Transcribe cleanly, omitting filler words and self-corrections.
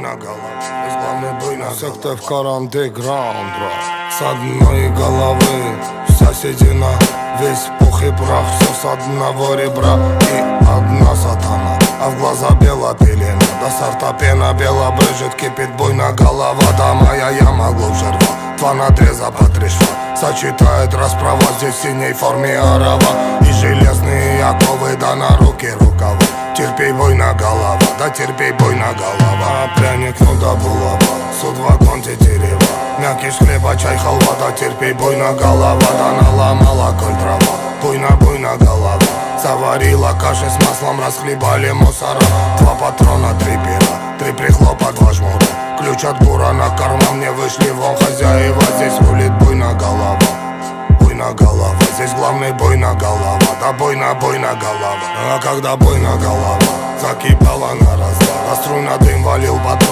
на голову, из главной бой на секта в андеграунд, с одной головы соседи на весь пух и прах. Все с одного ребра и одна сатана, а в глаза бела пелена. До сорта пена бела брызжет, кипит буйна голова. Да моя яма глубже рва, два надреза по 3 шва. Сочетает расправа здесь в синей форме орава и железные оковы, да на руки рукава. Терпей, буйна голова, да терпей, буйна голова. Пряник, ну да булава, судьба конти дерева. Мякиш хлеба, чай, халва, да терпей, буйна голова. Да наломала коль трава, буйна голова. Заварила каши с маслом, расхлебали мусора. 2 патрона, 3 пера, 3 прихлопа, 2 жмура. Ключ от бура на карман, мне вышли вон хозяева. Здесь рулит буйна голова, буйна голова. Здесь главный буйна голова, да буйна голова. А когда буйна голова закипала на раз, до струй на дым валил патрон.